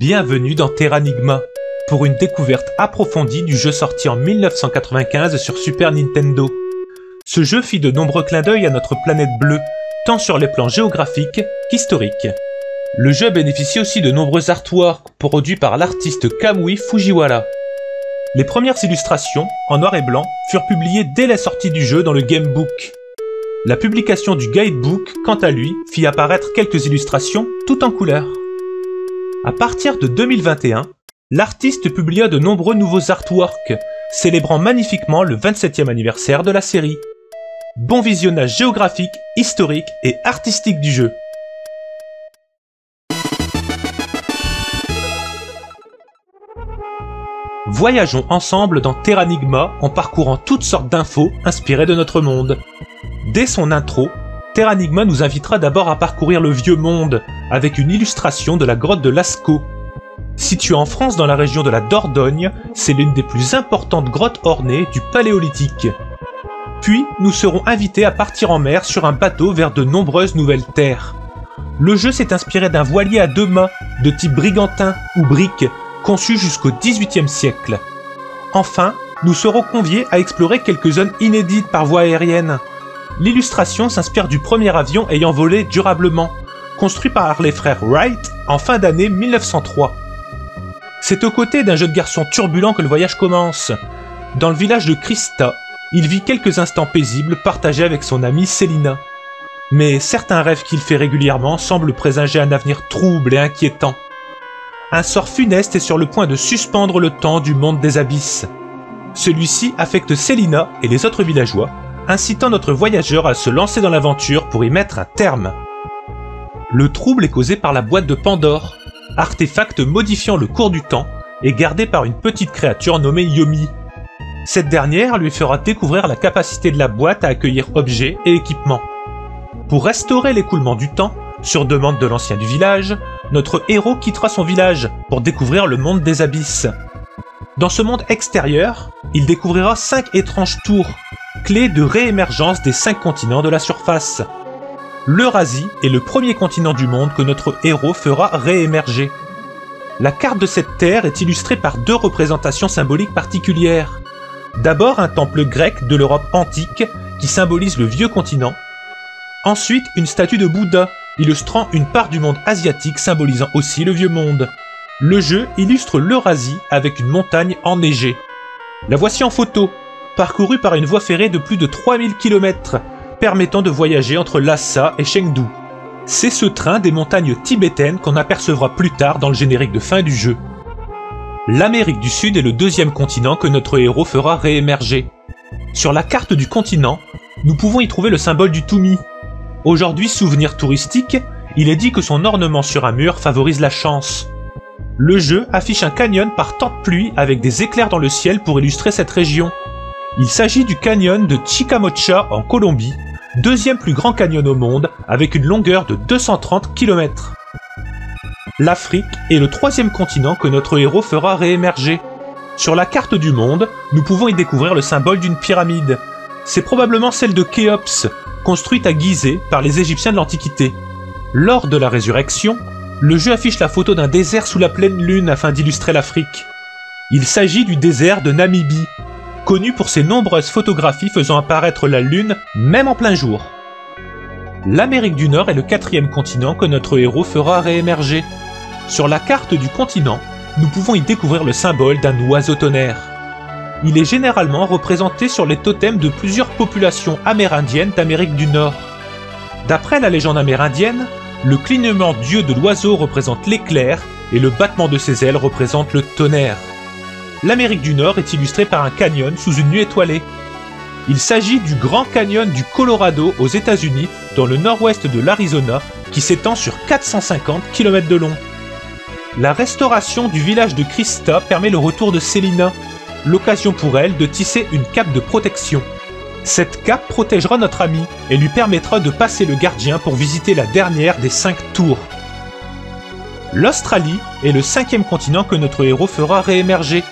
Bienvenue dans Terranigma, pour une découverte approfondie du jeu sorti en 1995 sur Super Nintendo. Ce jeu fit de nombreux clins d'œil à notre planète bleue, tant sur les plans géographiques qu'historiques. Le jeu bénéficie aussi de nombreux artworks produits par l'artiste Kamui Fujiwara. Les premières illustrations, en noir et blanc, furent publiées dès la sortie du jeu dans le Gamebook. La publication du Guidebook, quant à lui, fit apparaître quelques illustrations tout en couleur. À partir de 2021, l'artiste publia de nombreux nouveaux artworks, célébrant magnifiquement le 27e anniversaire de la série. Bon visionnage géographique, historique et artistique du jeu. Voyageons ensemble dans Terranigma en parcourant toutes sortes d'infos inspirées de notre monde. Dès son intro, Terranigma nous invitera d'abord à parcourir le vieux monde, avec une illustration de la grotte de Lascaux. Située en France dans la région de la Dordogne, c'est l'une des plus importantes grottes ornées du Paléolithique. Puis, nous serons invités à partir en mer sur un bateau vers de nombreuses nouvelles terres. Le jeu s'est inspiré d'un voilier à deux mâts, de type brigantin ou brick, conçu jusqu'au XVIIIe siècle. Enfin, nous serons conviés à explorer quelques zones inédites par voie aérienne. L'illustration s'inspire du premier avion ayant volé durablement, construit par les frères Wright en fin d'année 1903. C'est aux côtés d'un jeune garçon turbulent que le voyage commence. Dans le village de Christa, il vit quelques instants paisibles partagés avec son amie Selina. Mais certains rêves qu'il fait régulièrement semblent présager un avenir trouble et inquiétant. Un sort funeste est sur le point de suspendre le temps du monde des abysses. Celui-ci affecte Selina et les autres villageois, incitant notre voyageur à se lancer dans l'aventure pour y mettre un terme. Le trouble est causé par la boîte de Pandore, artefact modifiant le cours du temps et gardé par une petite créature nommée Yomi. Cette dernière lui fera découvrir la capacité de la boîte à accueillir objets et équipements. Pour restaurer l'écoulement du temps, sur demande de l'ancien du village, notre héros quittera son village pour découvrir le monde des abysses. Dans ce monde extérieur, il découvrira 5 étranges tours, clés de réémergence des 5 continents de la surface. L'Eurasie est le premier continent du monde que notre héros fera réémerger. La carte de cette terre est illustrée par 2 représentations symboliques particulières. D'abord un temple grec de l'Europe antique qui symbolise le vieux continent. Ensuite une statue de Bouddha illustrant une part du monde asiatique symbolisant aussi le vieux monde. Le jeu illustre l'Eurasie avec une montagne enneigée. La voici en photo, parcourue par une voie ferrée de plus de 3000 km, permettant de voyager entre Lhasa et Chengdu. C'est ce train des montagnes tibétaines qu'on apercevra plus tard dans le générique de fin du jeu. L'Amérique du Sud est le 2e continent que notre héros fera réémerger. Sur la carte du continent, nous pouvons y trouver le symbole du Tumi. Aujourd'hui souvenir touristique, il est dit que son ornement sur un mur favorise la chance. Le jeu affiche un canyon par temps de pluie avec des éclairs dans le ciel pour illustrer cette région. Il s'agit du canyon de Chicamocha en Colombie, 2e plus grand canyon au monde avec une longueur de 230 km. L'Afrique est le 3e continent que notre héros fera réémerger. Sur la carte du monde, nous pouvons y découvrir le symbole d'une pyramide. C'est probablement celle de Khéops, construite à Gizeh par les Égyptiens de l'Antiquité. Lors de la résurrection, le jeu affiche la photo d'un désert sous la pleine lune afin d'illustrer l'Afrique. Il s'agit du désert de Namibie, connu pour ses nombreuses photographies faisant apparaître la lune même en plein jour. L'Amérique du Nord est le 4e continent que notre héros fera réémerger. Sur la carte du continent, nous pouvons y découvrir le symbole d'un oiseau tonnerre. Il est généralement représenté sur les totems de plusieurs populations amérindiennes d'Amérique du Nord. D'après la légende amérindienne, le clignement d'yeux de l'oiseau représente l'éclair et le battement de ses ailes représente le tonnerre. L'Amérique du Nord est illustrée par un canyon sous une nuit étoilée. Il s'agit du Grand Canyon du Colorado aux États-Unis, dans le nord-ouest de l'Arizona, qui s'étend sur 450 km de long. La restauration du village de Christa permet le retour de Selina, l'occasion pour elle de tisser une cape de protection. Cette cape protégera notre ami et lui permettra de passer le gardien pour visiter la dernière des 5 tours. L'Australie est le 5e continent que notre héros fera réémerger.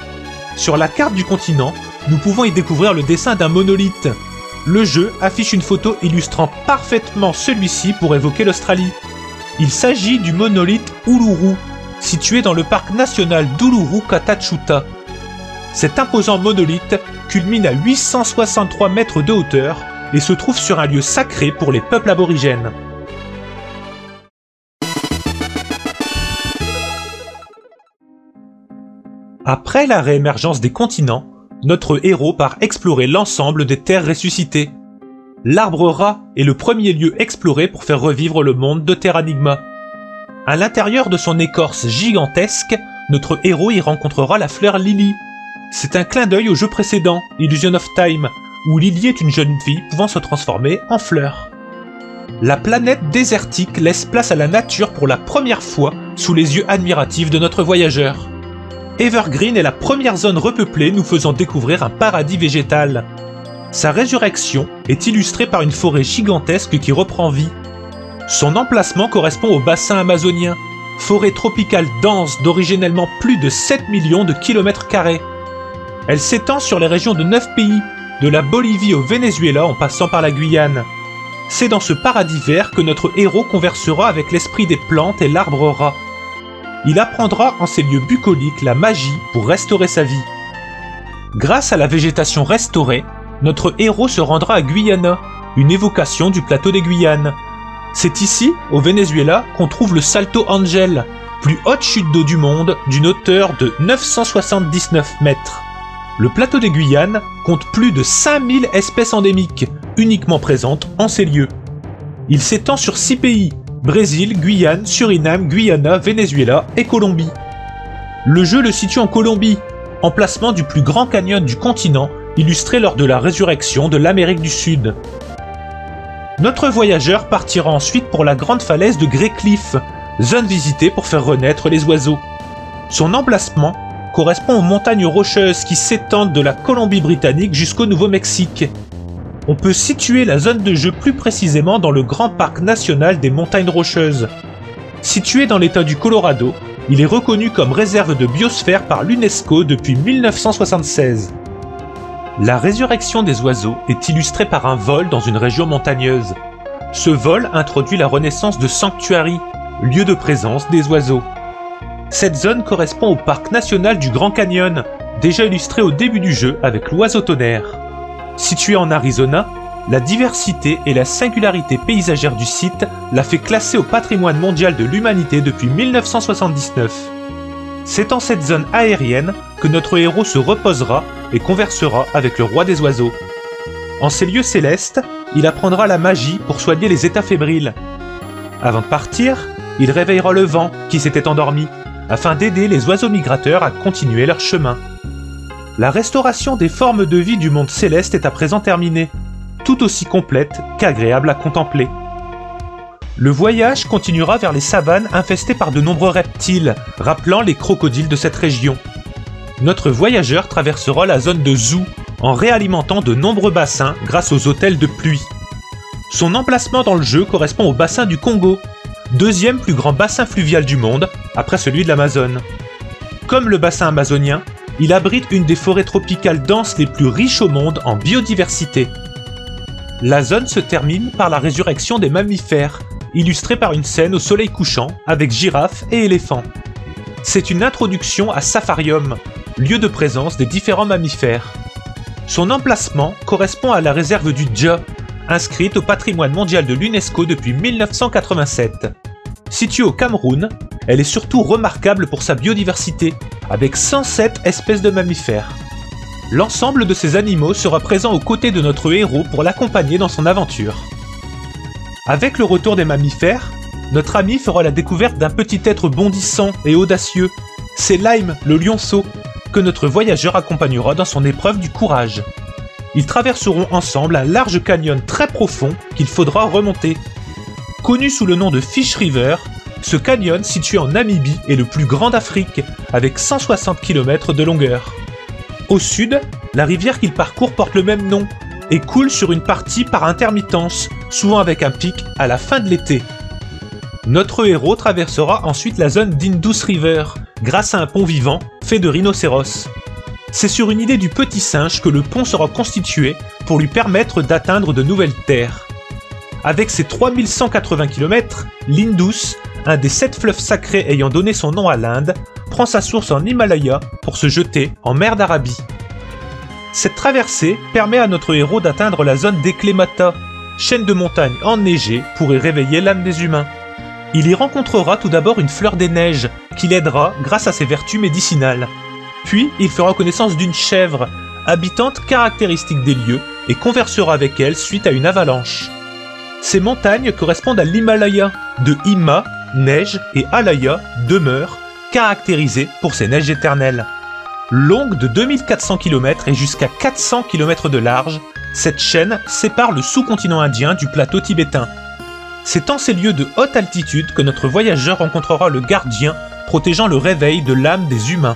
Sur la carte du continent, nous pouvons y découvrir le dessin d'un monolithe. Le jeu affiche une photo illustrant parfaitement celui-ci pour évoquer l'Australie. Il s'agit du monolithe Uluru, situé dans le parc national d'Uluru-Kata-Tchuta. Cet imposant monolithe culmine à 863 mètres de hauteur et se trouve sur un lieu sacré pour les peuples aborigènes. Après la réémergence des continents, notre héros part explorer l'ensemble des terres ressuscitées. L'Arbre Rat est le premier lieu exploré pour faire revivre le monde de Terranigma. À l'intérieur de son écorce gigantesque, notre héros y rencontrera la fleur Lily. C'est un clin d'œil au jeu précédent, Illusion of Time, où Lily est une jeune fille pouvant se transformer en fleur. La planète désertique laisse place à la nature pour la première fois sous les yeux admiratifs de notre voyageur. Evergreen est la première zone repeuplée nous faisant découvrir un paradis végétal. Sa résurrection est illustrée par une forêt gigantesque qui reprend vie. Son emplacement correspond au bassin amazonien, forêt tropicale dense d'originellement plus de 7 millions de kilomètres carrés. Elle s'étend sur les régions de 9 pays, de la Bolivie au Venezuela en passant par la Guyane. C'est dans ce paradis vert que notre héros conversera avec l'esprit des plantes et l'arbre rat. Il apprendra en ces lieux bucoliques la magie pour restaurer sa vie. Grâce à la végétation restaurée, notre héros se rendra à Guyana, une évocation du plateau des Guyanes. C'est ici, au Venezuela, qu'on trouve le Salto Ángel, plus haute chute d'eau du monde, d'une hauteur de 979 mètres. Le plateau des Guyanes compte plus de 5000 espèces endémiques, uniquement présentes en ces lieux. Il s'étend sur 6 pays, Brésil, Guyane, Suriname, Guyana, Venezuela et Colombie. Le jeu le situe en Colombie, emplacement du plus grand canyon du continent, illustré lors de la résurrection de l'Amérique du Sud. Notre voyageur partira ensuite pour la grande falaise de Grey Cliff, zone visitée pour faire renaître les oiseaux. Son emplacement correspond aux montagnes rocheuses qui s'étendent de la Colombie-Britannique jusqu'au Nouveau-Mexique. On peut situer la zone de jeu plus précisément dans le Grand Parc National des Montagnes Rocheuses. Situé dans l'État du Colorado, il est reconnu comme réserve de biosphère par l'UNESCO depuis 1976. La résurrection des oiseaux est illustrée par un vol dans une région montagneuse. Ce vol introduit la renaissance de Sanctuary, lieu de présence des oiseaux. Cette zone correspond au parc national du Grand Canyon, déjà illustré au début du jeu avec l'oiseau tonnerre. Situé en Arizona, la diversité et la singularité paysagère du site l'a fait classer au patrimoine mondial de l'humanité depuis 1979. C'est en cette zone aérienne que notre héros se reposera et conversera avec le roi des oiseaux. En ces lieux célestes, il apprendra la magie pour soigner les états fébriles. Avant de partir, il réveillera le vent qui s'était endormi, afin d'aider les oiseaux migrateurs à continuer leur chemin. La restauration des formes de vie du monde céleste est à présent terminée, tout aussi complète qu'agréable à contempler. Le voyage continuera vers les savanes infestées par de nombreux reptiles, rappelant les crocodiles de cette région. Notre voyageur traversera la zone de Zoo, en réalimentant de nombreux bassins grâce aux hôtels de pluie. Son emplacement dans le jeu correspond au bassin du Congo, deuxième plus grand bassin fluvial du monde, après celui de l'Amazone. Comme le bassin amazonien, il abrite une des forêts tropicales denses les plus riches au monde en biodiversité. La zone se termine par la résurrection des mammifères, illustrée par une scène au soleil couchant avec girafes et éléphants. C'est une introduction à Safarium, lieu de présence des différents mammifères. Son emplacement correspond à la réserve du Dja, inscrite au patrimoine mondial de l'UNESCO depuis 1987. Située au Cameroun, elle est surtout remarquable pour sa biodiversité, avec 107 espèces de mammifères. L'ensemble de ces animaux sera présent aux côtés de notre héros pour l'accompagner dans son aventure. Avec le retour des mammifères, notre ami fera la découverte d'un petit être bondissant et audacieux. C'est Lime, le lionceau, que notre voyageur accompagnera dans son épreuve du courage. Ils traverseront ensemble un large canyon très profond qu'il faudra remonter. Connu sous le nom de Fish River, ce canyon situé en Namibie est le plus grand d'Afrique, avec 160 km de longueur. Au sud, la rivière qu'il parcourt porte le même nom et coule sur une partie par intermittence, souvent avec un pic à la fin de l'été. Notre héros traversera ensuite la zone d'Indus River grâce à un pont vivant fait de rhinocéros. C'est sur une idée du petit singe que le pont sera constitué pour lui permettre d'atteindre de nouvelles terres. Avec ses 3180 km, l'Indus un des 7 fleuves sacrés ayant donné son nom à l'Inde, prend sa source en Himalaya pour se jeter en mer d'Arabie. Cette traversée permet à notre héros d'atteindre la zone d'Eklemata, chaîne de montagnes enneigées pour y réveiller l'âme des humains. Il y rencontrera tout d'abord une fleur des neiges, qui l'aidera grâce à ses vertus médicinales. Puis, il fera connaissance d'une chèvre, habitante caractéristique des lieux, et conversera avec elle suite à une avalanche. Ces montagnes correspondent à l'Himalaya, de Hima, neige, et Alaya, demeure, caractérisée pour ses neiges éternelles. Longue de 2400 km et jusqu'à 400 km de large, cette chaîne sépare le sous-continent indien du plateau tibétain. C'est en ces lieux de haute altitude que notre voyageur rencontrera le gardien protégeant le réveil de l'âme des humains.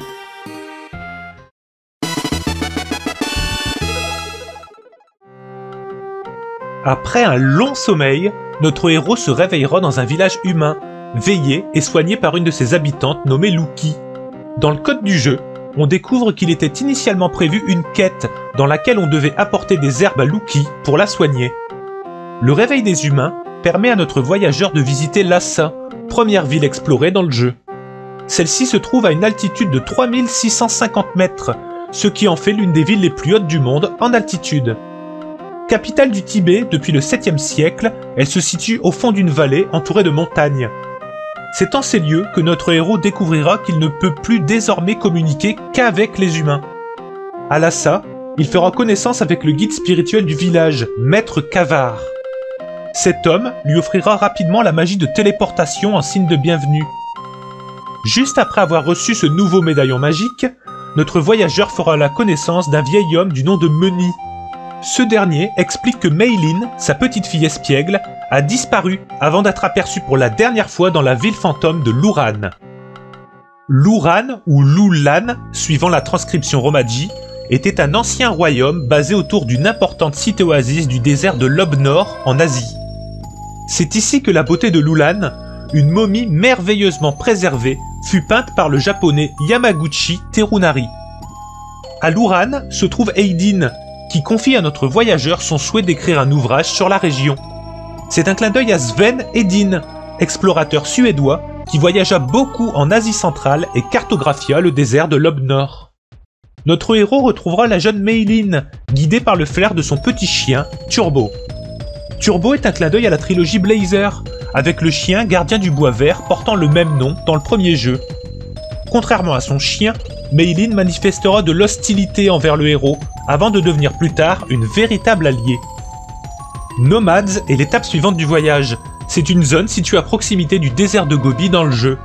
Après un long sommeil, notre héros se réveillera dans un village humain, veillé et soigné par une de ses habitantes nommée Luki. Dans le code du jeu, on découvre qu'il était initialement prévu une quête dans laquelle on devait apporter des herbes à Luki pour la soigner. Le réveil des humains permet à notre voyageur de visiter Lhasa, première ville explorée dans le jeu. Celle-ci se trouve à une altitude de 3650 mètres, ce qui en fait l'une des villes les plus hautes du monde en altitude. Capitale du Tibet depuis le 7e siècle, elle se situe au fond d'une vallée entourée de montagnes. C'est en ces lieux que notre héros découvrira qu'il ne peut plus désormais communiquer qu'avec les humains. À Lhasa, il fera connaissance avec le guide spirituel du village, Maître Kavar. Cet homme lui offrira rapidement la magie de téléportation en signe de bienvenue. Juste après avoir reçu ce nouveau médaillon magique, notre voyageur fera la connaissance d'un vieil homme du nom de Meni. Ce dernier explique que Meilin, sa petite fille espiègle, a disparu avant d'être aperçue pour la dernière fois dans la ville fantôme de Louran. Louran, ou Loulan, suivant la transcription Romaji, était un ancien royaume basé autour d'une importante cité-oasis du désert de l'Ob-Nord en Asie. C'est ici que la beauté de Loulan, une momie merveilleusement préservée, fut peinte par le japonais Yamaguchi Terunari. À Louran se trouve Eidin, qui confie à notre voyageur son souhait d'écrire un ouvrage sur la région. C'est un clin d'œil à Sven Hedin, explorateur suédois qui voyagea beaucoup en Asie centrale et cartographia le désert de l'Ob-Nord. Notre héros retrouvera la jeune Meilin, guidée par le flair de son petit chien, Turbo. Turbo est un clin d'œil à la trilogie Blazer, avec le chien gardien du bois vert portant le même nom dans le premier jeu. Contrairement à son chien, Meilin manifestera de l'hostilité envers le héros, avant de devenir plus tard une véritable alliée. Nomads est l'étape suivante du voyage. C'est une zone située à proximité du désert de Gobi dans le jeu.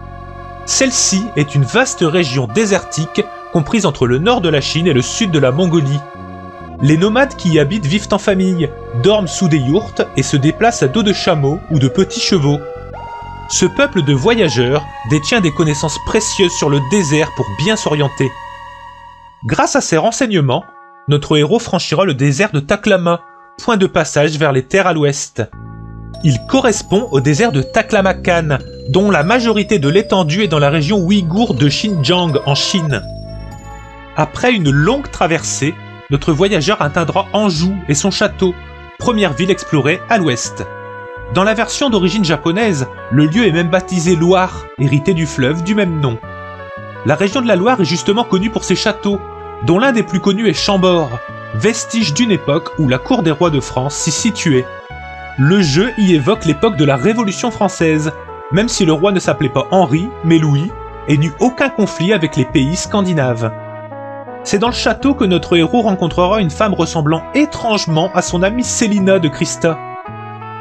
Celle-ci est une vaste région désertique comprise entre le nord de la Chine et le sud de la Mongolie. Les nomades qui y habitent vivent en famille, dorment sous des yourtes et se déplacent à dos de chameaux ou de petits chevaux. Ce peuple de voyageurs détient des connaissances précieuses sur le désert pour bien s'orienter. Grâce à ces renseignements, notre héros franchira le désert de Taklama, point de passage vers les terres à l'ouest. Il correspond au désert de Taklamakan, dont la majorité de l'étendue est dans la région ouïghour de Xinjiang en Chine. Après une longue traversée, notre voyageur atteindra Anjou et son château, première ville explorée à l'ouest. Dans la version d'origine japonaise, le lieu est même baptisé Loire, hérité du fleuve du même nom. La région de la Loire est justement connue pour ses châteaux, dont l'un des plus connus est Chambord, vestige d'une époque où la cour des rois de France s'y situait. Le jeu y évoque l'époque de la Révolution française, même si le roi ne s'appelait pas Henri, mais Louis, et n'eut aucun conflit avec les pays scandinaves. C'est dans le château que notre héros rencontrera une femme ressemblant étrangement à son amie Célina de Christa.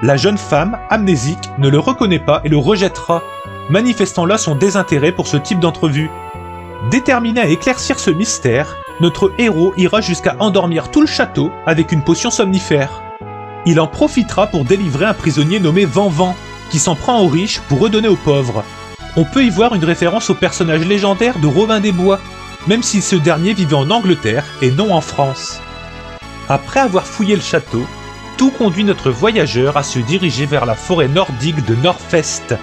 La jeune femme, amnésique, ne le reconnaît pas et le rejettera, manifestant là son désintérêt pour ce type d'entrevue. Déterminé à éclaircir ce mystère, notre héros ira jusqu'à endormir tout le château avec une potion somnifère. Il en profitera pour délivrer un prisonnier nommé Van, qui s'en prend aux riches pour redonner aux pauvres. On peut y voir une référence au personnage légendaire de Robin des Bois, même si ce dernier vivait en Angleterre et non en France. Après avoir fouillé le château, tout conduit notre voyageur à se diriger vers la forêt nordique de Norfest.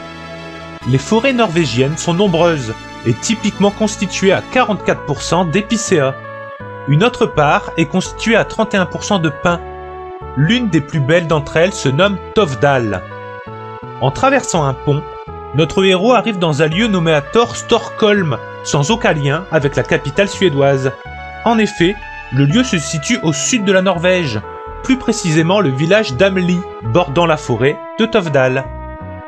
Les forêts norvégiennes sont nombreuses et typiquement constituées à 44% d'épicéas. Une autre part est constituée à 31% de pins. L'une des plus belles d'entre elles se nomme Tovdal. En traversant un pont, notre héros arrive dans un lieu nommé à tort Stockholm, sans aucun lien avec la capitale suédoise. En effet, le lieu se situe au sud de la Norvège, plus précisément le village d'Amli, bordant la forêt de Tofdal.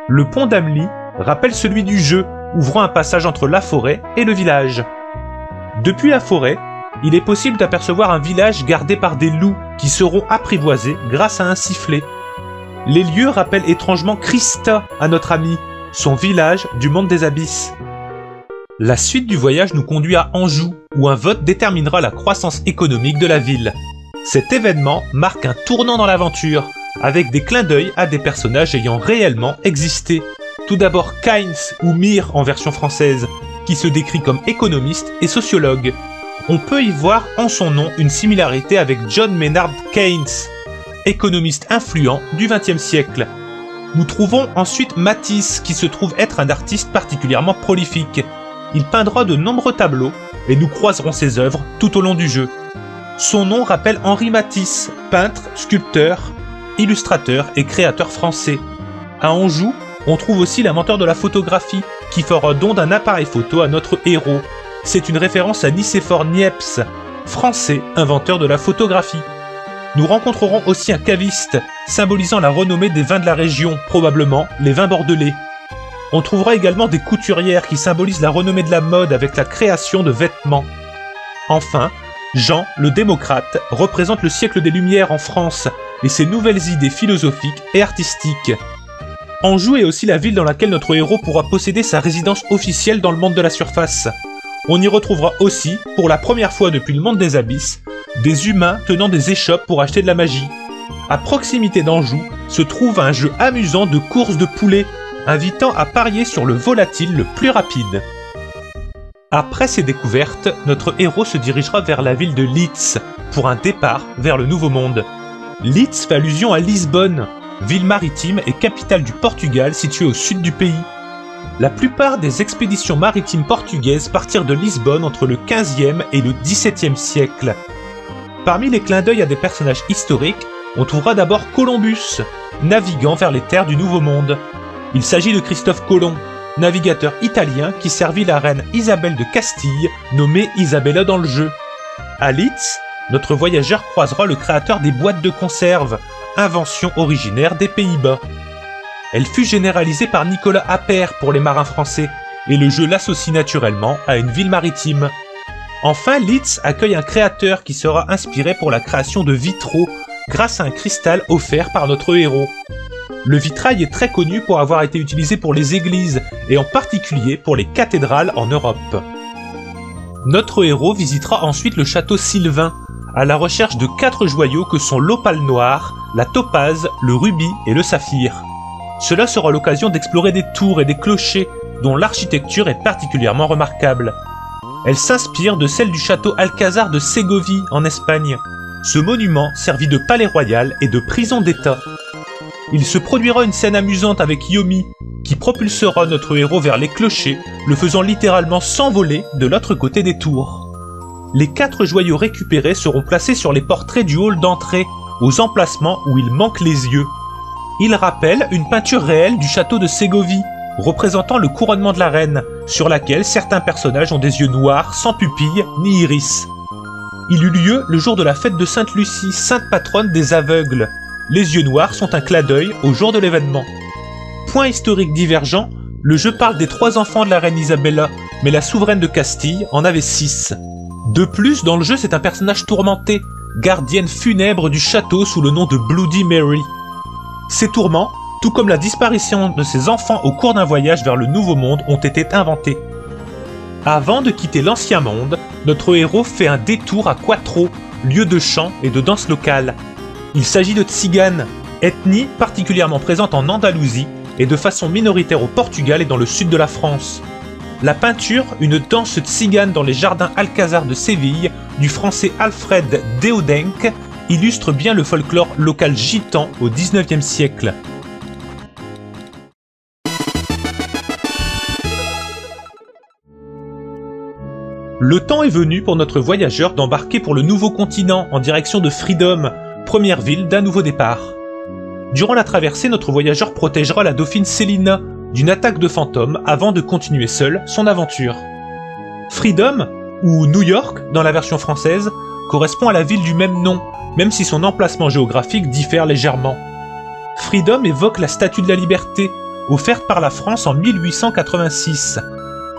Le pont d'Amli rappelle celui du jeu, ouvrant un passage entre la forêt et le village. Depuis la forêt, il est possible d'apercevoir un village gardé par des loups qui seront apprivoisés grâce à un sifflet. Les lieux rappellent étrangement Christa à notre ami, son village du monde des abysses. La suite du voyage nous conduit à Anjou, où un vote déterminera la croissance économique de la ville. Cet événement marque un tournant dans l'aventure, avec des clins d'œil à des personnages ayant réellement existé. Tout d'abord Keynes, ou Mir en version française, qui se décrit comme économiste et sociologue. On peut y voir en son nom une similarité avec John Maynard Keynes, économiste influent du XXe siècle. Nous trouvons ensuite Matisse, qui se trouve être un artiste particulièrement prolifique. Il peindra de nombreux tableaux, et nous croiserons ses œuvres tout au long du jeu. Son nom rappelle Henri Matisse, peintre, sculpteur, illustrateur et créateur français. À Anjou, on trouve aussi l'inventeur de la photographie, qui fera don d'un appareil photo à notre héros. C'est une référence à Nicéphore Niepce, français inventeur de la photographie. Nous rencontrerons aussi un caviste, symbolisant la renommée des vins de la région, probablement les vins bordelais. On trouvera également des couturières qui symbolisent la renommée de la mode avec la création de vêtements. Enfin, Jean, le démocrate, représente le siècle des Lumières en France et ses nouvelles idées philosophiques et artistiques. Anjou est aussi la ville dans laquelle notre héros pourra posséder sa résidence officielle dans le monde de la surface. On y retrouvera aussi, pour la première fois depuis le monde des abysses, des humains tenant des échoppes pour acheter de la magie. À proximité d'Anjou se trouve un jeu amusant de course de poulets, invitant à parier sur le volatile le plus rapide. Après ces découvertes, notre héros se dirigera vers la ville de Leeds, pour un départ vers le Nouveau Monde. Leeds fait allusion à Lisbonne, ville maritime et capitale du Portugal située au sud du pays. La plupart des expéditions maritimes portugaises partirent de Lisbonne entre le 15e et le 17e siècle. Parmi les clins d'œil à des personnages historiques, on trouvera d'abord Columbus, naviguant vers les terres du Nouveau Monde. Il s'agit de Christophe Colomb, navigateur italien qui servit la reine Isabelle de Castille, nommée Isabella dans le jeu. À Leeds, notre voyageur croisera le créateur des boîtes de conserve, invention originaire des Pays-Bas. Elle fut généralisée par Nicolas Appert pour les marins français, et le jeu l'associe naturellement à une ville maritime. Enfin, Leeds accueille un créateur qui sera inspiré pour la création de vitraux, grâce à un cristal offert par notre héros. Le vitrail est très connu pour avoir été utilisé pour les églises, et en particulier pour les cathédrales en Europe. Notre héros visitera ensuite le château Sylvain, à la recherche de 4 joyaux que sont l'opale noire, la topaze, le rubis et le saphir. Cela sera l'occasion d'explorer des tours et des clochers, dont l'architecture est particulièrement remarquable. Elle s'inspire de celle du château Alcázar de Ségovie en Espagne. Ce monument servit de palais royal et de prison d'État. Il se produira une scène amusante avec Yomi, qui propulsera notre héros vers les clochers, le faisant littéralement s'envoler de l'autre côté des tours. Les 4 joyaux récupérés seront placés sur les portraits du hall d'entrée, aux emplacements où il manque les yeux. Ils rappellent une peinture réelle du château de Ségovie, représentant le couronnement de la reine, sur laquelle certains personnages ont des yeux noirs, sans pupilles ni iris. Il eut lieu le jour de la fête de Sainte Lucie, sainte patronne des aveugles. Les yeux noirs sont un clin d'œil au jour de l'événement. Point historique divergent, le jeu parle des 3 enfants de la reine Isabella, mais la souveraine de Castille en avait 6. De plus, dans le jeu, c'est un personnage tourmenté, gardienne funèbre du château sous le nom de Bloody Mary. Ces tourments, tout comme la disparition de ses enfants au cours d'un voyage vers le Nouveau Monde, ont été inventés. Avant de quitter l'Ancien Monde, notre héros fait un détour à Quattro, lieu de chant et de danse locale. Il s'agit de tziganes, ethnie particulièrement présente en Andalousie et de façon minoritaire au Portugal et dans le sud de la France. La peinture, une danse tzigane dans les jardins Alcázar de Séville, du français Alfred Deodenck, illustre bien le folklore local gitan au XIXe siècle. Le temps est venu pour notre voyageur d'embarquer pour le nouveau continent en direction de Freedom, première ville d'un nouveau départ. Durant la traversée, notre voyageur protégera la dauphine Célina, d'une attaque de fantômes avant de continuer seul son aventure. Freedom, ou New York dans la version française, correspond à la ville du même nom, même si son emplacement géographique diffère légèrement. Freedom évoque la Statue de la Liberté, offerte par la France en 1886.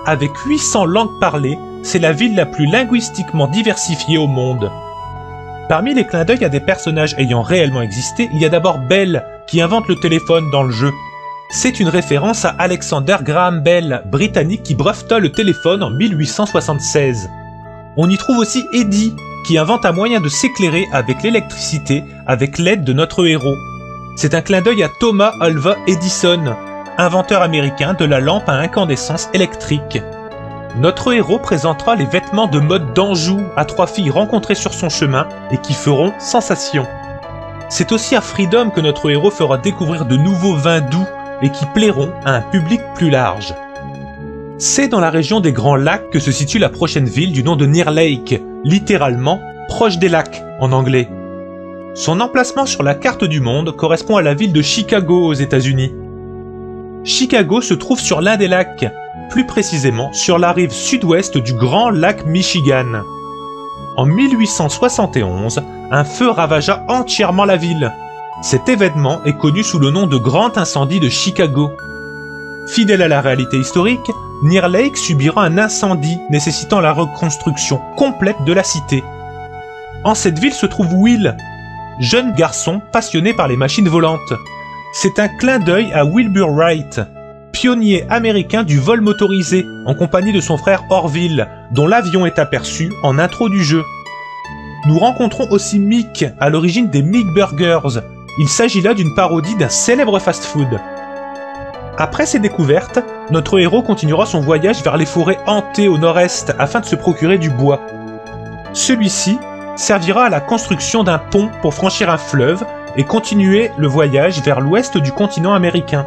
Avec 800 langues parlées, c'est la ville la plus linguistiquement diversifiée au monde. Parmi les clins d'œil à des personnages ayant réellement existé, il y a d'abord Bell, qui invente le téléphone dans le jeu. C'est une référence à Alexander Graham Bell, britannique qui breveta le téléphone en 1876. On y trouve aussi Eddie, qui invente un moyen de s'éclairer avec l'électricité avec l'aide de notre héros. C'est un clin d'œil à Thomas Alva Edison, inventeur américain de la lampe à incandescence électrique. Notre héros présentera les vêtements de mode d'Anjou à 3 filles rencontrées sur son chemin et qui feront sensation. C'est aussi à Freedom que notre héros fera découvrir de nouveaux vins doux et qui plairont à un public plus large. C'est dans la région des Grands Lacs que se situe la prochaine ville du nom de Near Lake, littéralement proche des lacs en anglais. Son emplacement sur la carte du monde correspond à la ville de Chicago aux États-Unis. Chicago se trouve sur l'un des lacs, plus précisément sur la rive sud-ouest du Grand Lac Michigan. En 1871, un feu ravagea entièrement la ville. Cet événement est connu sous le nom de Grand Incendie de Chicago. Fidèle à la réalité historique, Near Lake subira un incendie nécessitant la reconstruction complète de la cité. En cette ville se trouve Will, jeune garçon passionné par les machines volantes. C'est un clin d'œil à Wilbur Wright, pionnier américain du vol motorisé, en compagnie de son frère Orville, dont l'avion est aperçu en intro du jeu. Nous rencontrons aussi Mick, à l'origine des Mick Burgers. Il s'agit là d'une parodie d'un célèbre fast-food. Après ces découvertes, notre héros continuera son voyage vers les forêts hantées au nord-est afin de se procurer du bois. Celui-ci servira à la construction d'un pont pour franchir un fleuve et continuer le voyage vers l'ouest du continent américain.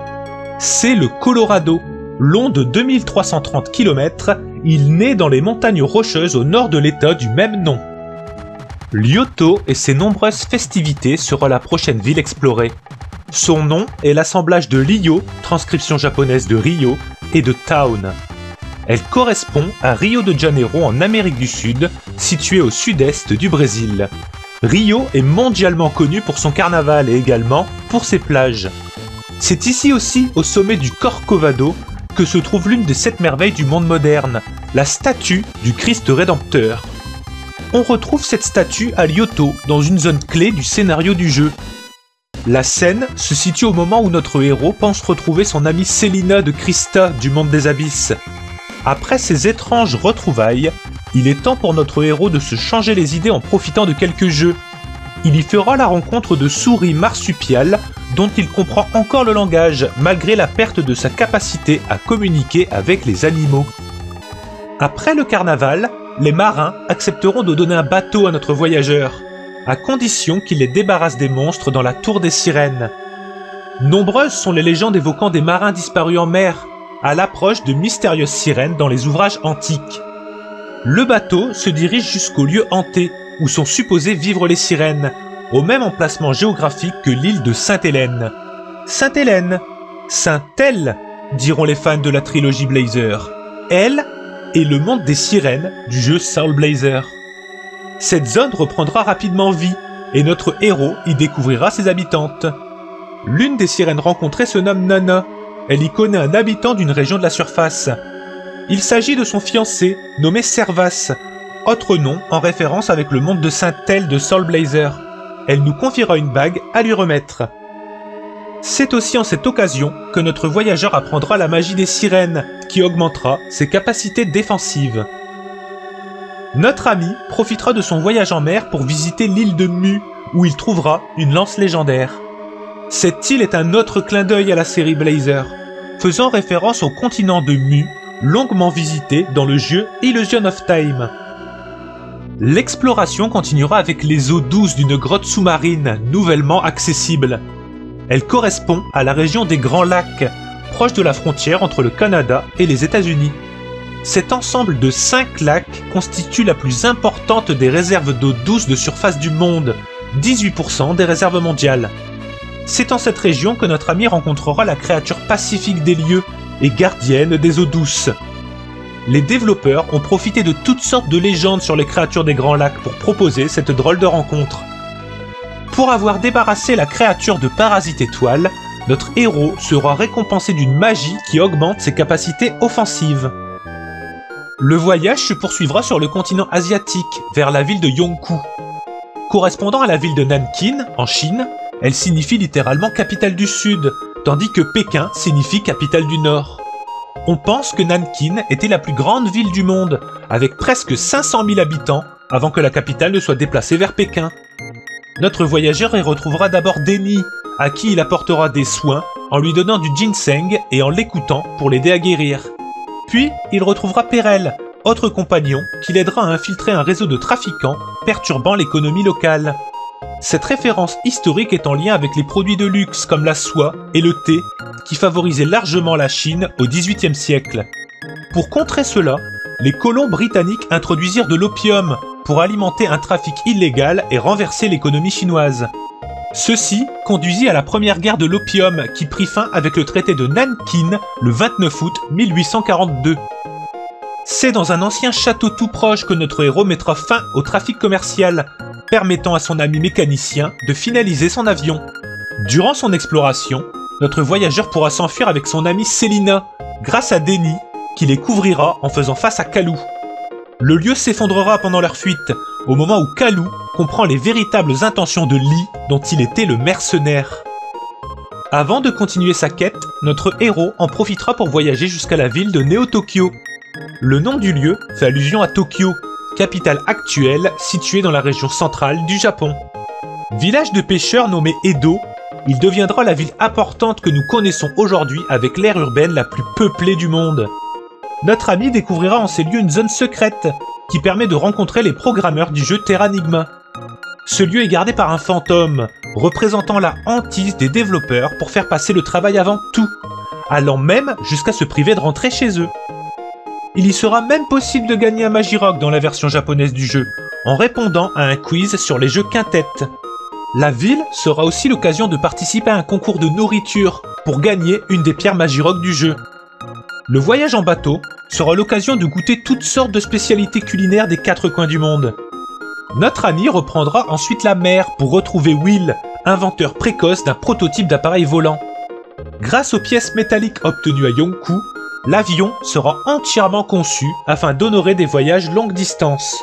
C'est le Colorado. Long de 2330 km, il naît dans les montagnes rocheuses au nord de l'état du même nom. Lyoto et ses nombreuses festivités sera la prochaine ville explorée. Son nom est l'assemblage de Lyo, transcription japonaise de Rio, et de Town. Elle correspond à Rio de Janeiro en Amérique du Sud, située au sud-est du Brésil. Rio est mondialement connu pour son carnaval et également pour ses plages. C'est ici aussi, au sommet du Corcovado, que se trouve l'une des 7 merveilles du monde moderne, la statue du Christ Rédempteur. On retrouve cette statue à Lyoto, dans une zone clé du scénario du jeu. La scène se situe au moment où notre héros pense retrouver son amie Selina de Christa du monde des abysses. Après ces étranges retrouvailles, il est temps pour notre héros de se changer les idées en profitant de quelques jeux. Il y fera la rencontre de souris marsupiales dont il comprend encore le langage malgré la perte de sa capacité à communiquer avec les animaux. Après le carnaval, les marins accepteront de donner un bateau à notre voyageur, à condition qu'il les débarrasse des monstres dans la tour des sirènes. Nombreuses sont les légendes évoquant des marins disparus en mer, à l'approche de mystérieuses sirènes dans les ouvrages antiques. Le bateau se dirige jusqu'au lieu hanté, où sont supposées vivre les sirènes, au même emplacement géographique que l'île de Sainte-Hélène. Sainte-Hélène, Saint-Elle, diront les fans de la trilogie Blazer. Elle est le monde des sirènes du jeu Soul Blazer. Cette zone reprendra rapidement vie, et notre héros y découvrira ses habitantes. L'une des sirènes rencontrées se nomme Nana. Elle y connaît un habitant d'une région de la surface. Il s'agit de son fiancé, nommé Servas, autre nom en référence avec le monde de Saint-El de Soul Blazer. Elle nous confiera une bague à lui remettre. C'est aussi en cette occasion que notre voyageur apprendra la magie des sirènes, qui augmentera ses capacités défensives. Notre ami profitera de son voyage en mer pour visiter l'île de Mu, où il trouvera une lance légendaire. Cette île est un autre clin d'œil à la série Blazer, faisant référence au continent de Mu, longuement visité dans le jeu Illusion of Time. L'exploration continuera avec les eaux douces d'une grotte sous-marine nouvellement accessible. Elle correspond à la région des Grands Lacs, proche de la frontière entre le Canada et les États-Unis. Cet ensemble de 5 lacs constitue la plus importante des réserves d'eau douce de surface du monde, 18% des réserves mondiales. C'est dans cette région que notre ami rencontrera la créature pacifique des lieux et gardienne des eaux douces. Les développeurs ont profité de toutes sortes de légendes sur les créatures des Grands Lacs pour proposer cette drôle de rencontre. Pour avoir débarrassé la créature de Parasite Étoile, notre héros sera récompensé d'une magie qui augmente ses capacités offensives. Le voyage se poursuivra sur le continent asiatique, vers la ville de Yongkou. Correspondant à la ville de Nankin, en Chine, elle signifie littéralement capitale du Sud, tandis que Pékin signifie capitale du Nord. On pense que Nankin était la plus grande ville du monde, avec presque 500 000 habitants, avant que la capitale ne soit déplacée vers Pékin. Notre voyageur y retrouvera d'abord Denny, à qui il apportera des soins en lui donnant du ginseng et en l'écoutant pour l'aider à guérir. Puis, il retrouvera Perel, autre compagnon qui l'aidera à infiltrer un réseau de trafiquants perturbant l'économie locale. Cette référence historique est en lien avec les produits de luxe comme la soie et le thé, qui favorisaient largement la Chine au XVIIIe siècle. Pour contrer cela, les colons britanniques introduisirent de l'opium pour alimenter un trafic illégal et renverser l'économie chinoise. Ceci conduisit à la première guerre de l'opium qui prit fin avec le traité de Nankin le 29 août 1842. C'est dans un ancien château tout proche que notre héros mettra fin au trafic commercial, permettant à son ami mécanicien de finaliser son avion. Durant son exploration, notre voyageur pourra s'enfuir avec son amie Selina, grâce à Denny, qui les couvrira en faisant face à Kalou. Le lieu s'effondrera pendant leur fuite, au moment où Kalou comprend les véritables intentions de Lee, dont il était le mercenaire. Avant de continuer sa quête, notre héros en profitera pour voyager jusqu'à la ville de Neo-Tokyo. Le nom du lieu fait allusion à Tokyo, capitale actuelle située dans la région centrale du Japon. Village de pêcheurs nommé Edo, il deviendra la ville importante que nous connaissons aujourd'hui avec l'aire urbaine la plus peuplée du monde. Notre ami découvrira en ces lieux une zone secrète qui permet de rencontrer les programmeurs du jeu Terranigma. Ce lieu est gardé par un fantôme, représentant la hantise des développeurs pour faire passer le travail avant tout, allant même jusqu'à se priver de rentrer chez eux. Il y sera même possible de gagner un Magirock dans la version japonaise du jeu, en répondant à un quiz sur les jeux quintettes. La ville sera aussi l'occasion de participer à un concours de nourriture pour gagner une des pierres Magirock du jeu. Le voyage en bateau sera l'occasion de goûter toutes sortes de spécialités culinaires des quatre coins du monde. Notre ami reprendra ensuite la mer pour retrouver Will, inventeur précoce d'un prototype d'appareil volant. Grâce aux pièces métalliques obtenues à Yongkou, l'avion sera entièrement conçu afin d'honorer des voyages longue distance.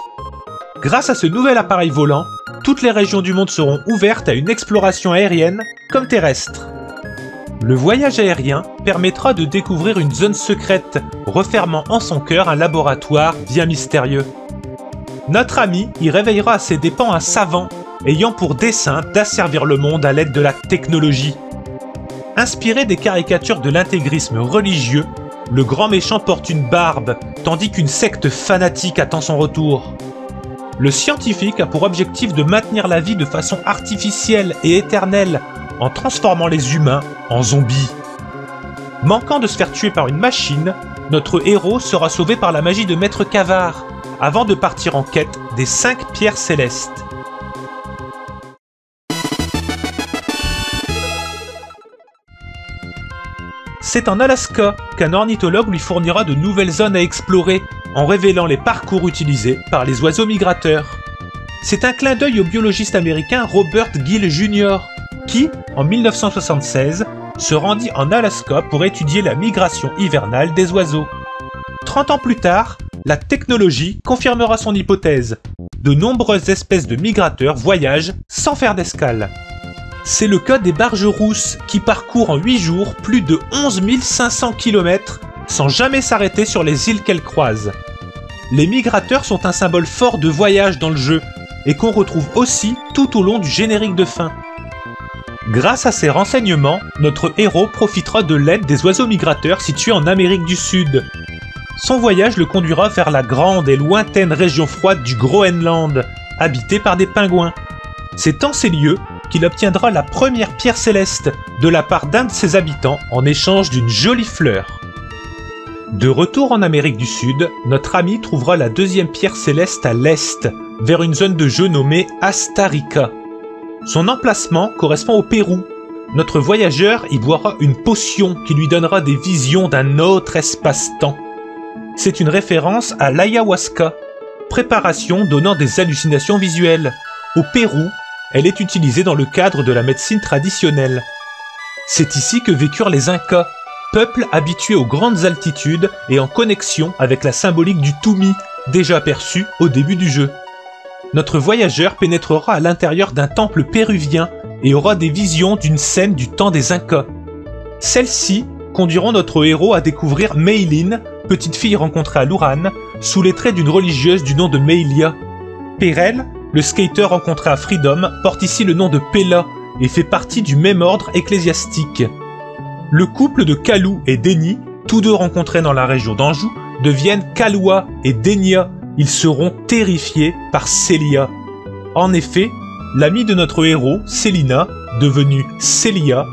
Grâce à ce nouvel appareil volant, toutes les régions du monde seront ouvertes à une exploration aérienne comme terrestre. Le voyage aérien permettra de découvrir une zone secrète, refermant en son cœur un laboratoire bien mystérieux. Notre ami y réveillera à ses dépens un savant, ayant pour dessein d'asservir le monde à l'aide de la technologie. Inspiré des caricatures de l'intégrisme religieux, le grand méchant porte une barbe, tandis qu'une secte fanatique attend son retour. Le scientifique a pour objectif de maintenir la vie de façon artificielle et éternelle, en transformant les humains en zombies. Manquant de se faire tuer par une machine, notre héros sera sauvé par la magie de Maître Cavard, avant de partir en quête des 5 pierres célestes. C'est en Alaska qu'un ornithologue lui fournira de nouvelles zones à explorer, en révélant les parcours utilisés par les oiseaux migrateurs. C'est un clin d'œil au biologiste américain Robert Gill Jr., qui, en 1976, se rendit en Alaska pour étudier la migration hivernale des oiseaux. 30 ans plus tard, la technologie confirmera son hypothèse. De nombreuses espèces de migrateurs voyagent sans faire d'escale. C'est le cas des barges rousses qui parcourent en 8 jours plus de 11 500 km sans jamais s'arrêter sur les îles qu'elles croisent. Les migrateurs sont un symbole fort de voyage dans le jeu et qu'on retrouve aussi tout au long du générique de fin. Grâce à ces renseignements, notre héros profitera de l'aide des oiseaux migrateurs situés en Amérique du Sud. Son voyage le conduira vers la grande et lointaine région froide du Groenland, habitée par des pingouins. C'est en ces lieux qu'il obtiendra la première pierre céleste de la part d'un de ses habitants en échange d'une jolie fleur. De retour en Amérique du Sud, notre ami trouvera la deuxième pierre céleste à l'est, vers une zone de jeu nommée Astarica. Son emplacement correspond au Pérou, notre voyageur y boira une potion qui lui donnera des visions d'un autre espace-temps. C'est une référence à l'ayahuasca, préparation donnant des hallucinations visuelles. Au Pérou, elle est utilisée dans le cadre de la médecine traditionnelle. C'est ici que vécurent les Incas, peuple habitué aux grandes altitudes et en connexion avec la symbolique du Tumi, déjà aperçu au début du jeu. Notre voyageur pénétrera à l'intérieur d'un temple péruvien et aura des visions d'une scène du temps des Incas. Celles-ci conduiront notre héros à découvrir Meilin, petite fille rencontrée à Luran, sous les traits d'une religieuse du nom de Meilia. Perel, le skater rencontré à Freedom, porte ici le nom de Pella et fait partie du même ordre ecclésiastique. Le couple de Kalou et Deni, tous deux rencontrés dans la région d'Anjou, deviennent Kaloua et Denia. Ils seront terrifiés par Célia. En effet, l'amie de notre héros, Célina, devenue Célia,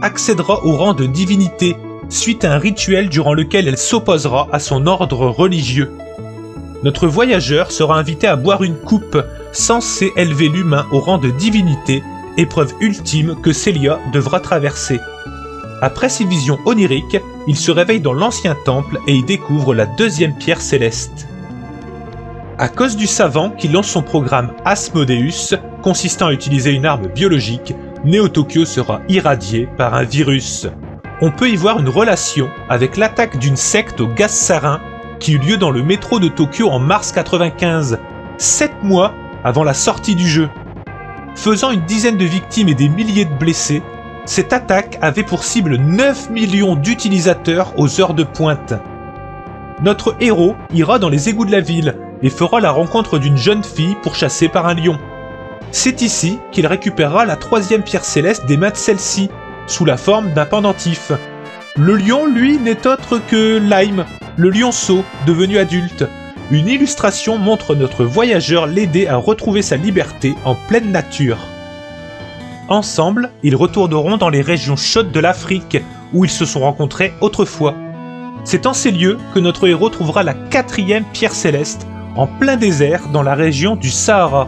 accédera au rang de divinité suite à un rituel durant lequel elle s'opposera à son ordre religieux. Notre voyageur sera invité à boire une coupe censée élever l'humain au rang de divinité, épreuve ultime que Célia devra traverser. Après ces visions oniriques, il se réveille dans l'ancien temple et y découvre la deuxième pierre céleste. À cause du savant qui lance son programme Asmodeus, consistant à utiliser une arme biologique, Neo Tokyo sera irradié par un virus. On peut y voir une relation avec l'attaque d'une secte au gaz sarin qui eut lieu dans le métro de Tokyo en mars 95, 7 mois avant la sortie du jeu. Faisant une dizaine de victimes et des milliers de blessés, cette attaque avait pour cible 9 millions d'utilisateurs aux heures de pointe. Notre héros ira dans les égouts de la ville et fera la rencontre d'une jeune fille pourchassée par un lion. C'est ici qu'il récupérera la troisième pierre céleste des mains de celle-ci, sous la forme d'un pendentif. Le lion, lui, n'est autre que Lime, le lionceau, devenu adulte. Une illustration montre notre voyageur l'aider à retrouver sa liberté en pleine nature. Ensemble, ils retourneront dans les régions chaudes de l'Afrique, où ils se sont rencontrés autrefois. C'est en ces lieux que notre héros trouvera la quatrième pierre céleste, en plein désert dans la région du Sahara.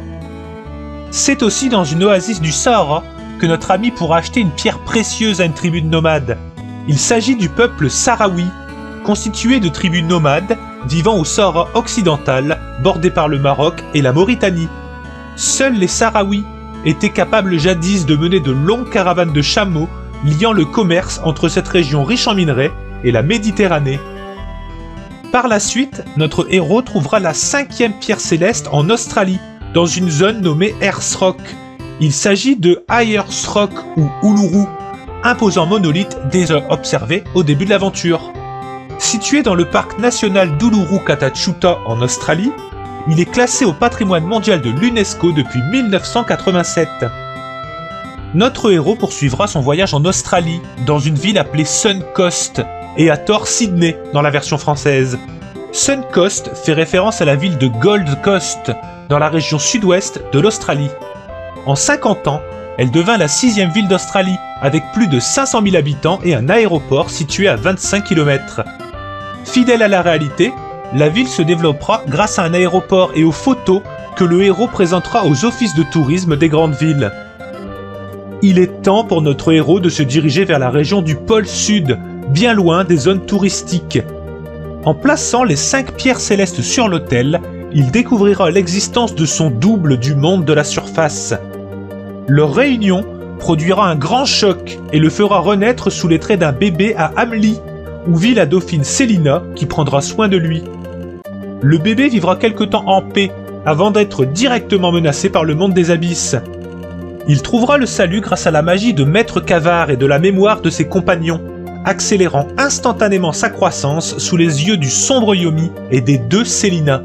C'est aussi dans une oasis du Sahara que notre ami pourra acheter une pierre précieuse à une tribu de nomades. Il s'agit du peuple Sahraoui, constitué de tribus nomades vivant au Sahara occidental, bordé par le Maroc et la Mauritanie. Seuls les Sahraouis étaient capables jadis de mener de longues caravanes de chameaux liant le commerce entre cette région riche en minerais et la Méditerranée. Par la suite, notre héros trouvera la cinquième pierre céleste en Australie, dans une zone nommée Earthrock. Il s'agit de Ayers-Rock ou Uluru, imposant monolithe déjà observé au début de l'aventure. Situé dans le parc national d'Uluru-Kata-Tjuta en Australie, il est classé au patrimoine mondial de l'UNESCO depuis 1987. Notre héros poursuivra son voyage en Australie, dans une ville appelée Suncoast, et à tort Sydney dans la version française. Suncoast fait référence à la ville de Gold Coast, dans la région sud-ouest de l'Australie. En 50 ans, elle devint la 6e ville d'Australie, avec plus de 500 000 habitants et un aéroport situé à 25 km. Fidèle à la réalité, la ville se développera grâce à un aéroport et aux photos que le héros présentera aux offices de tourisme des grandes villes. Il est temps pour notre héros de se diriger vers la région du pôle Sud, bien loin des zones touristiques. En plaçant les 5 pierres célestes sur l'autel, il découvrira l'existence de son double du monde de la surface. Leur réunion produira un grand choc et le fera renaître sous les traits d'un bébé à Amli, où vit la dauphine Célina qui prendra soin de lui. Le bébé vivra quelque temps en paix, avant d'être directement menacé par le monde des abysses. Il trouvera le salut grâce à la magie de Maître Cavard et de la mémoire de ses compagnons, accélérant instantanément sa croissance sous les yeux du sombre Yomi et des 2 Célina.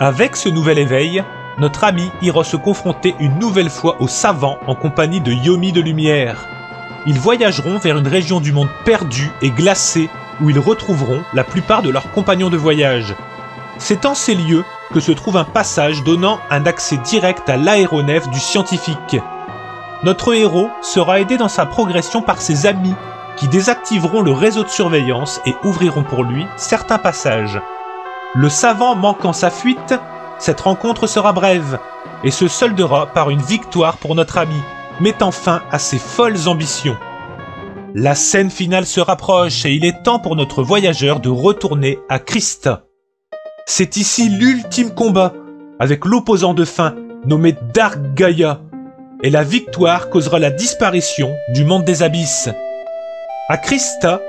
Avec ce nouvel éveil, notre ami ira se confronter une nouvelle fois aux savants en compagnie de Yomi de Lumière. Ils voyageront vers une région du monde perdue et glacée où ils retrouveront la plupart de leurs compagnons de voyage. C'est en ces lieux que se trouve un passage donnant un accès direct à l'aéronef du scientifique. Notre héros sera aidé dans sa progression par ses amis qui désactiveront le réseau de surveillance et ouvriront pour lui certains passages. Le savant manquant sa fuite, cette rencontre sera brève et se soldera par une victoire pour notre ami, mettant fin à ses folles ambitions. La scène finale se rapproche et il est temps pour notre voyageur de retourner à Christa. C'est ici l'ultime combat, avec l'opposant de fin, nommé Dark Gaia, et la victoire causera la disparition du monde des abysses. À Christa,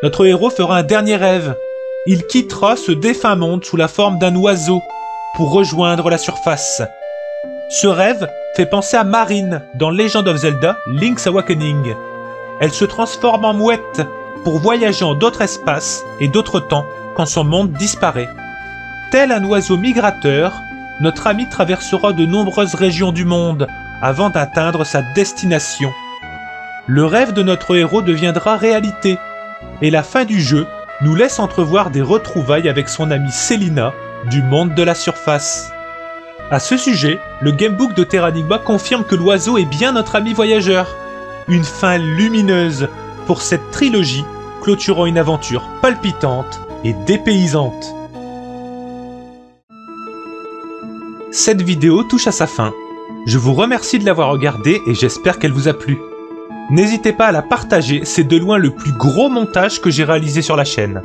notre héros fera un dernier rêve. Il quittera ce défunt monde sous la forme d'un oiseau pour rejoindre la surface. Ce rêve fait penser à Marine dans Legend of Zelda Link's Awakening. Elle se transforme en mouette pour voyager en d'autres espaces et d'autres temps quand son monde disparaît. Tel un oiseau migrateur, notre ami traversera de nombreuses régions du monde avant d'atteindre sa destination. Le rêve de notre héros deviendra réalité, et la fin du jeu nous laisse entrevoir des retrouvailles avec son amie Selina du monde de la surface. À ce sujet, le gamebook de Terranigma confirme que l'oiseau est bien notre ami voyageur. Une fin lumineuse pour cette trilogie clôturant une aventure palpitante et dépaysante. Cette vidéo touche à sa fin. Je vous remercie de l'avoir regardée et j'espère qu'elle vous a plu. N'hésitez pas à la partager, c'est de loin le plus gros montage que j'ai réalisé sur la chaîne.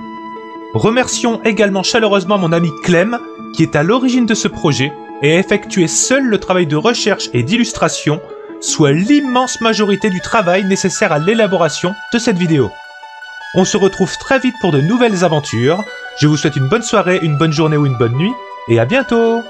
Remercions également chaleureusement mon ami Clem, qui est à l'origine de ce projet et a effectué seul le travail de recherche et d'illustration, soit l'immense majorité du travail nécessaire à l'élaboration de cette vidéo. On se retrouve très vite pour de nouvelles aventures. Je vous souhaite une bonne soirée, une bonne journée ou une bonne nuit, et à bientôt!